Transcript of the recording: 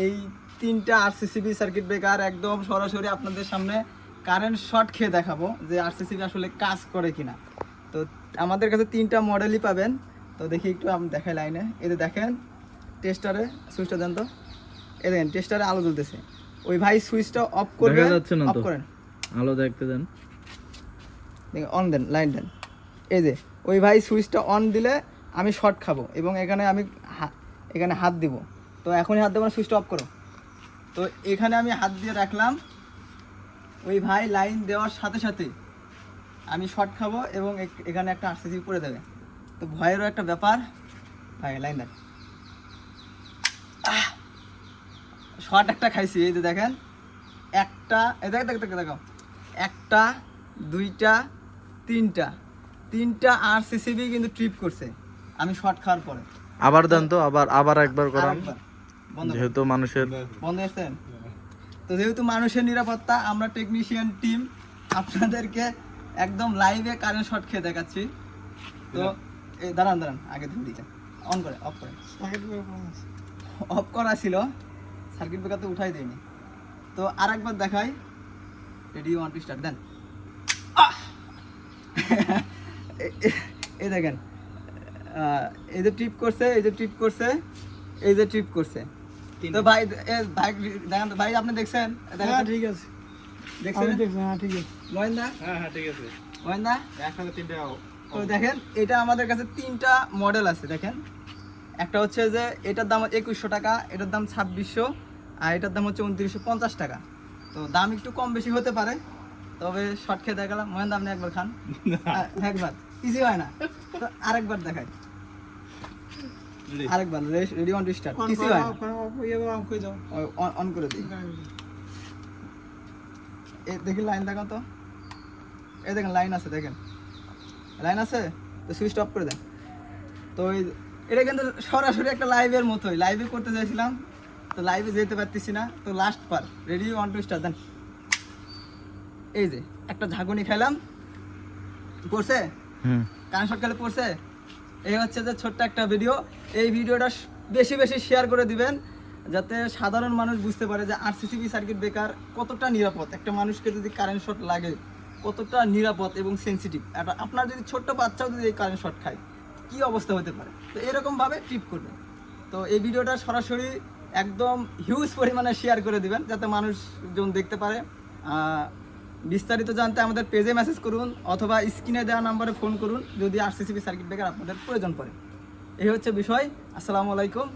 এই তিনটা RCCB circuit breaker একদম সরাসরি আপনাদের সামনে কারেন্ট শর্ট খেয়ে দেখাবো যে আরসিসিবি আসলে কাজ করে কিনা। তো আমাদের কাছে তিনটা মডেলই পাবেন। তো দেখি একটু আপনি দেখাই লাইনে, এই যে দেখেন টেস্টারে সুইচটা দেন তো, এই দেখেন টেস্টারে আলো জ্বলতেছে। ওই ভাই সুইচটা অফ করবে, অফ করেন, আলো দেখতে দেন, দেখেন অন দেন, লাইন দেন। এই যে ওই ভাই সুইচটা অন দিলে আমি শর্ট খাবো এবং এখানে আমি এখানে হাত দিব। তো এখনই হাত দেবো না, সুইচটা অফ করো। তো এখানে আমি হাত দিয়ে রাখলাম, ওই ভাই লাইন দেওয়ার সাথে সাথে আমি শর্ট খাবো এবং এখানে একটা আরসিসি পড়ে দেবে। তো ভয়েরও একটা ব্যাপার। ভাই লাইন দেন, শর্ট একটা খাইছি, এই যে দেখেন একটা, এই দেখো একটা, দুইটা, তিনটা আরসিসিবি কিন্তু ট্রিপ করছে আমি শর্ট খাওয়ার পরে। আবার দেন তো, আবার একবার করান, বন্ধ যেহেতু মানুষের বন্ধ আসছেন। তো যেহেতু মানুষের নিরাপত্তা, আমরা টেকনিশিয়ান টিম আপনাদেরকে একদম লাইভে কারেন্ট শর্ট খেয়ে দেখাচ্ছি। তো এই দাঁড়ান আগে ধরে অন করে অফ করে, অফ করা ছিল, সার্কিট ব্রেকার তো উঠাই দেয়নি। তো আর একবার দেখাই, রেডি 1 2 স্টার্ট দেন। এই দেখেন এই যে ট্রিপ করছে, এই যে ট্রিপ করছে, এই যে ট্রিপ করছে। তো ভাই ভাই দেখেন, ভাই আপনি দেখছেন? ঠিক আছে, দেখছেন? হ্যাঁ ঠিক আছে, মহেন্দা, হ্যাঁ ঠিক আছে, মহেন্দা একসাথে তিনটা। তো দেখেন এটা আমাদের কাছে তিনটা মডেল আছে। দেখেন একটা হচ্ছে যে এটার দাম 2100 টাকা, এটার দাম 2600, আর এটার দাম হচ্ছে 2950 টাকা। তো দাম একটু কম বেশি হতে পারে, তবে শর্ট খেয়ে দেখালাম। মহেন্দা আপনি একবার খান, একবার কিছু হয় না। তো আরেকবার দেখাই, আরেকবার রেডি 1 2 স্টার্ট, কিছু হয় না, অন করে দিই। দেখি লাইন দেখো তো, এই দেখেন লাইন আছে, দেখেন লাইন আছে। তো সুইচ অফ করে দেন। তো এটা কিন্তু সরাসরি একটা লাইভের মতোই, লাইভে করতে চাইছিলাম, তো লাইভে যেতে পারতেছি না। তো লাস্ট পার, রেডি 1 2 স্টার্ট দেন। এই যে একটা ঝাঁকুনি খাইলাম, পড়ছে কারেন্ট শর্ট খেলে পড়ছে। এই হচ্ছে যে ছোট্ট একটা ভিডিও। এই ভিডিওটা বেশি শেয়ার করে দিবেন, যাতে সাধারণ মানুষ বুঝতে পারে যে আরসিসিবি সার্কিট ব্রেকার কতটা নিরাপদ। একটা মানুষকে যদি কারেন্ট শর্ট লাগে কতটা নিরাপদ এবং সেন্সিটিভ। আপনার যদি ছোট্ট বাচ্চাও যদি এই কারেন্ট শর্ট খায় কী অবস্থা হতে পারে, তো এরকমভাবে ট্রিপ করবেন। তো এই ভিডিওটা সরাসরি একদম হিউজ পরিমাণে শেয়ার করে দিবেন, যাতে মানুষজন দেখতে পারে। বিস্তারিত জানতে আমাদের পেজে মেসেজ করুন অথবা স্ক্রিনে দেওয়া নাম্বারে ফোন করুন যদি আরসিসিবি সার্কিট ব্রেকার আপনাদের প্রয়োজন পড়ে। এই হচ্ছে বিষয়। আসসালামু আলাইকুম।